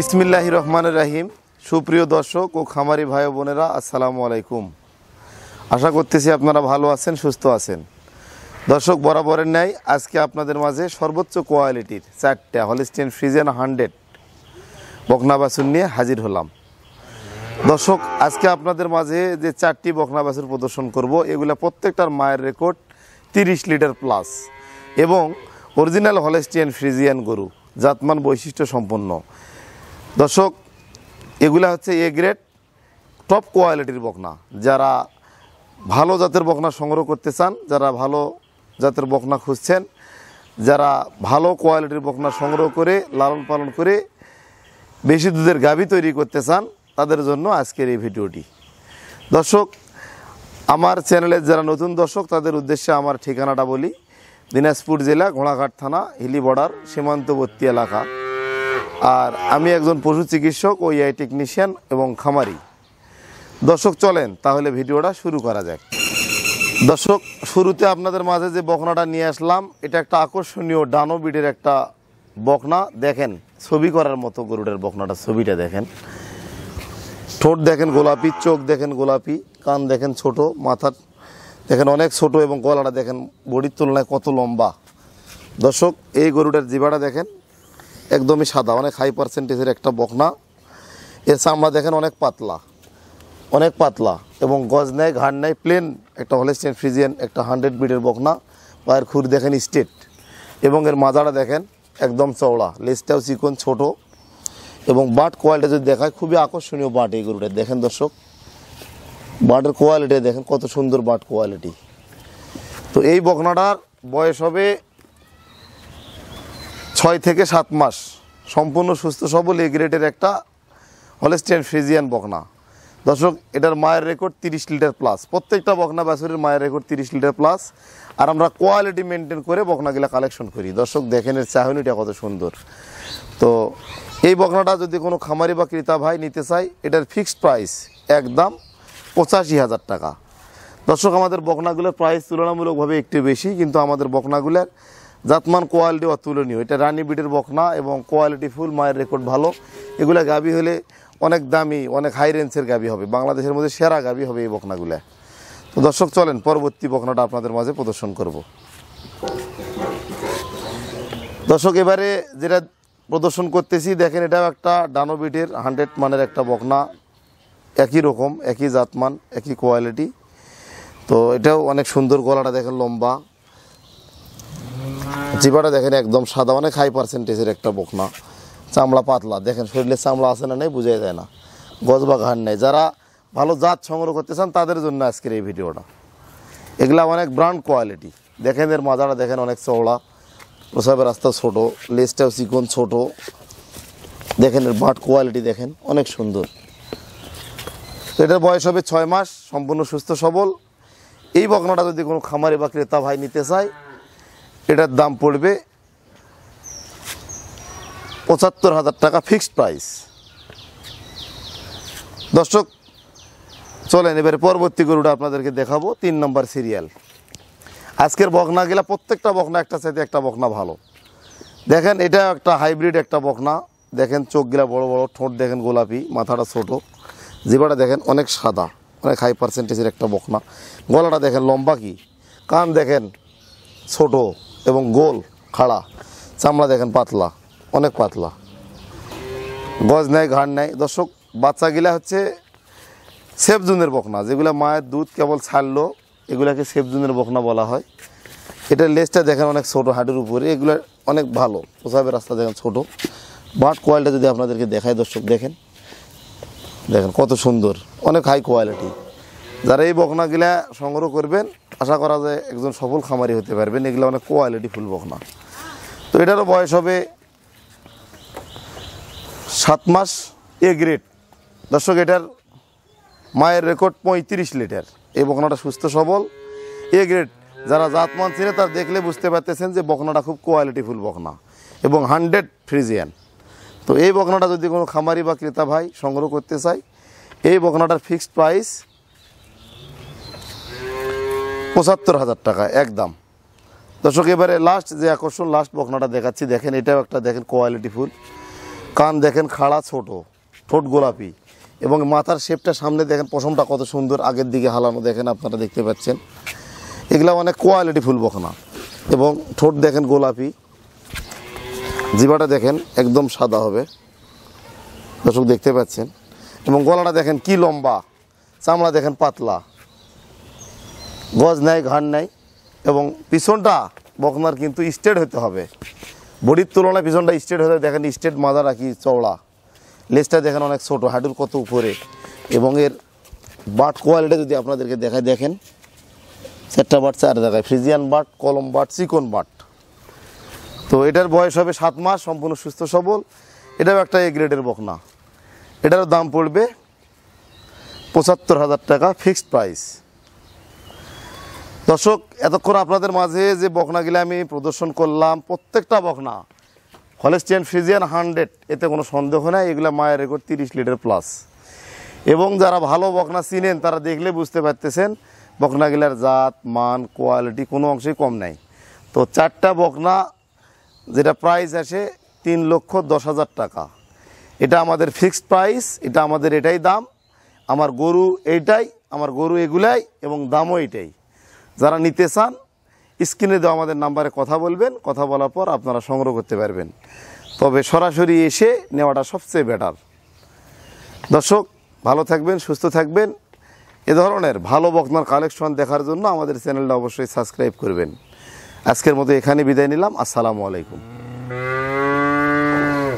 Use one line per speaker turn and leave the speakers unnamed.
বিসমিল্লাহির রহমানির রহিম। সুপ্রিয় দর্শক ও খামারি ভাই বোনেরা, আসসালামু আলাইকুম। আশা করতেছি আপনারা ভালো আছেন, সুস্থ আছেন। দর্শক, বরাবরের ন্যায় আজকে আপনাদের মাঝে সর্বোচ্চ কোয়ালিটির 4টা হলিস্টিয়ান ফ্রিজিয়ান 100 বকনা বাছুর নিয়ে হাজির হলাম। দর্শক, আজকে আপনাদের মাঝে যে 4টি বকনা বাছুর প্রদর্শন করব, এগুলা প্রত্যেকটার মায়ের রেকর্ড 30 লিটার প্লাস এবং অরিজিনাল হলিস্টিয়ান ফ্রিজিয়ান গরু, জাতমান বৈশিষ্ট্য সম্পন্ন। দর্শক, এগুলা হচ্ছে এ গ্রেড টপ কোয়ালিটির বকনা। যারা ভালো জাতের বকনা সংগ্রহ করতে চান, যারা ভালো জাতের বকনা খুঁজছেন, যারা ভালো কোয়ালিটির বকনা সংগ্রহ করে লালন পালন করে বেশি দুধের গাভী তৈরি করতে চান, তাদের জন্য আজকের এই ভিডিওটি। দর্শক, আমার চ্যানেলের যারা নতুন দর্শক, তাদের উদ্দেশ্যে আমার ঠিকানাটা বলি। দিনাজপুর জেলা, ঘোড়াঘাট থানা, হিলি বর্ডার, সীমান্তবর্তী এলাকা। আর আমি একজন পশু চিকিৎসক ও এআই টেকনিশিয়ান এবং খামারি। দর্শক, চলেন তাহলে ভিডিওটা শুরু করা যাক। দর্শক, শুরুতে আপনাদের মাঝে যে বকনাটা নিয়ে আসলাম, এটা একটা আকর্ষণীয় ডানো বিটের একটা বকনা। দেখেন, ছবি করার মতো গরুটার বকনাটা, ছবিটা দেখেন। ঠোঁট দেখেন গোলাপি, চোখ দেখেন গোলাপি, কান দেখেন ছোট, মাথা দেখেন অনেক ছোট এবং গলাটা দেখেন বডির তুলনায় কত লম্বা। দর্শক, এই গরুটার জিবাটা দেখেন একদমই সাদা, অনেক হাই পার্সেন্টেজের একটা বকনা। এর চামড়া দেখেন অনেক পাতলা, অনেক পাতলা এবং গজ নেয়, ঘাড় নেয়, প্লেন একটা হলিস্টিয়ান ফ্রিজিয়ান একটা 100 বিটের বকনা। পায়ের খুর দেখেন স্ট্রেট এবং এর মাজাটা দেখেন একদম চওড়া, লেজটাও চিকন ছোট এবং বাট কোয়ালিটি যদি দেখায়, খুবই আকর্ষণীয় বাট এই গরুটা। দেখেন দর্শক, বাটের কোয়ালিটি দেখেন কত সুন্দর বাট কোয়ালিটি। তো এই বকনাটার বয়স হবে 6 থেকে 7 মাস। সম্পূর্ণ সুস্থ সবল এ গ্রেডের একটা হলিস্টিয়ান ফ্রিজিয়ান বকনা। দর্শক, এটার মায়ের রেকর্ড 30 লিটার প্লাস। প্রত্যেকটা বকনা বাছুরের মায়ের রেকর্ড 30 লিটার প্লাস। আর আমরা কোয়ালিটি মেনটেন করে বকনাগুলা কালেকশন করি। দর্শক, দেখেন এর চাহনিটা কত সুন্দর। তো এই বকনাটা যদি কোনো খামারি বা ক্রেতা ভাই নিতে চাই, এটার ফিক্সড প্রাইস একদম 85,000 টাকা। দর্শক, আমাদের বকনাগুলোর প্রাইস তুলনামূলকভাবে একটু বেশি, কিন্তু আমাদের বকনাগুলোর জাতমান কোয়ালিটি অতুলনীয়। এটা রানী বিটের বকনা এবং কোয়ালিটি ফুল, মায়ের রেকর্ড ভালো। এগুলা গাভী হলে অনেক দামি, অনেক হাই রেঞ্জের গাভী হবে, বাংলাদেশের মধ্যে সেরা গাভী হবে এই বকনাগুলা। তো দর্শক, চলেন পরবর্তী বকনাটা আপনাদের মাঝে প্রদর্শন করব। দর্শক, এবারে যেটা প্রদর্শন করতেছি, দেখেন এটাও একটা ডানো বিটের 100 মানের একটা বকনা। একই রকম, একই জাতমান, একই কোয়ালিটি। তো এটাও অনেক সুন্দর, গলাটা দেখেন লম্বা, জিবাটা দেখেন একদম সাদা, অনেক হাই পার্সেন্টেজের একটা বকনা। চামড়া পাতলা, দেখেন শরীরে চামড়া আছে না নেই বোঝাই যায় না, গজ বা ঘাড় নেই। যারা ভালো জাত সংগ্রহ করতে চান, তাদের জন্য আজকের এই ভিডিওটা। এগুলা অনেক ব্র্যান্ড কোয়ালিটি। দেখেন এর মাজাটা দেখেন অনেক চওড়া, প্রসাবের রাস্তা ছোট, লেজটাও চিকন ছোট। দেখেন এর বাট কোয়ালিটি দেখেন অনেক সুন্দর। তো এটার বয়স হবে 6 মাস, সম্পূর্ণ সুস্থ সবল। এই বকনাটা যদি কোনো খামারে বা ক্রেতা ভাই নিতে চায়, এটার দাম পড়বে 75,000 টাকা ফিক্সড প্রাইস। দর্শক, চলেন এবারে পরবর্তী গরুটা আপনাদেরকে দেখাবো। 3 নম্বর সিরিয়াল। আজকের বকনা গেলা প্রত্যেকটা বকনা একটা চাইতে একটা বকনা ভালো। দেখেন এটা একটা হাইব্রিড একটা বকনা। দেখেন চোখগুলা বড় বড়, ঠোঁট দেখেন গোলাপি, মাথাটা ছোট, জিবাটা দেখেন অনেক সাদা, অনেক হাই পার্সেন্টেজের একটা বকনা। গলাটা দেখেন লম্বা, কি কান দেখেন ছোট এবং গোল খাড়া, চামড়া দেখেন পাতলা, অনেক পাতলা, গজ নেয়, ঘাড় নেয়। দর্শক, বাচ্চাগুলা হচ্ছে সেফ জোনের বকনা, যেগুলা মায়ের দুধ কেবল ছাড়লো, এগুলাকে সেফ জোনের বকনা বলা হয়। এটার লেজটা দেখেন অনেক ছোট, হাঁটুর উপরে, এগুলো অনেক ভালো। প্রসাবের রাস্তা দেখেন ছোট। বাট কোয়ালিটি যদি আপনাদেরকে দেখায়, দর্শক দেখেন, দেখেন কত সুন্দর, অনেক হাই কোয়ালিটি। যারা এই বকনাগুলা সংগ্রহ করবেন, আশা করা যায় একজন সফল খামারি হতে পারবেন। এগুলো অনেক কোয়ালিটি ফুল বকনা। তো এটারও বয়স হবে 7 মাস, এ গ্রেড। দর্শক, এটার মায়ের রেকর্ড 35 লিটার। এই বকনাটা সুস্থ সবল, এ গ্রেড। যারা জাতমান চিনে, তারা দেখলে বুঝতে পারতেছেন যে বকনাটা খুব কোয়ালিটি ফুল বকনা এবং 100 ফ্রিজিয়ান। তো এই বকনাটা যদি কোনো খামারি বা ক্রেতা ভাই সংগ্রহ করতে চায়, এই বকনাটার ফিক্সড প্রাইস 75,000 টাকা একদম। দর্শক, এবারে লাস্ট যে আকর্ষণ, লাস্ট বকনাটা দেখাচ্ছি। দেখেন এটাও একটা, দেখেন কোয়ালিটি ফুল, কান দেখেন খাড়া ছোট, ঠোঁট গোলাপি এবং মাথার শেপটা সামনে দেখেন, পশমটা কত সুন্দর আগের দিকে হালানো দেখেন, আপনারা দেখতে পাচ্ছেন। এগুলা অনেক কোয়ালিটি ফুল বকনা এবং ঠোঁট দেখেন গোলাপি, জিভাটা দেখেন একদম সাদা হবে, দর্শক দেখতে পাচ্ছেন। এবং গলাটা দেখেন কি লম্বা, চামড়া দেখেন পাতলা, গজ নাই ঘাড় নাই। এবং পিছনটা বকনার কিন্তু স্ট্রেট হতে হবে, বডির তুলনায় পিছনটা স্ট্রেট হতে হবে। দেখেন স্ট্রেট মাথা রাখি চওড়া, লেজটা দেখেন অনেক ছোট, হাঁটুর কত উপরে। এবং এর বাট কোয়ালিটি যদি আপনাদেরকে দেখায়, দেখেন 4টা বাট 4 জায়গায়, ফ্রিজিয়ান বাট, কলম বাট, চিকন বাট। তো এটার বয়স হবে 7 মাস, সম্পূর্ণ সুস্থ সবল। এটাও একটা এ গ্রেডের বকনা। এটারও দাম পড়বে 75,000 টাকা, ফিক্সড প্রাইস। দর্শক, এতক্ষণ আপনাদের মাঝে যে বকনাগুলো আমি প্রদর্শন করলাম, প্রত্যেকটা বকনা হলস্টিয়ান ফ্রিজিয়ান 100, এতে কোনো সন্দেহ নাই। এগুলো মায়ের রেকর্ড 30 লিটার প্লাস। এবং যারা ভালো বকনা চিনেন তারা দেখলে বুঝতে পারতেছেন বকনাগুলার জাত, মান, কোয়ালিটি কোনো অংশেই কম নাই। তো 4টা বকনা যেটা প্রাইস আসে 3,10,000 টাকা, এটা আমাদের ফিক্সড প্রাইস, এটা আমাদের এটাই দাম। আমার গরু এইটাই, আমার গরু এগুলাই এবং দামও এটাই। যারা নিতে চান স্ক্রিনে দেওয়া আমাদের নাম্বারে কথা বলবেন, কথা বলার পর আপনারা সংগ্রহ করতে পারবেন। তবে সরাসরি এসে নেওয়াটা সবচেয়ে বেটার। দর্শক, ভালো থাকবেন, সুস্থ থাকবেন। এ ধরনের ভালো বকনার কালেকশন দেখার জন্য আমাদের চ্যানেলটা অবশ্যই সাবস্ক্রাইব করবেন। আজকের মতো এখানে বিদায় নিলাম। আসসালামু আলাইকুম।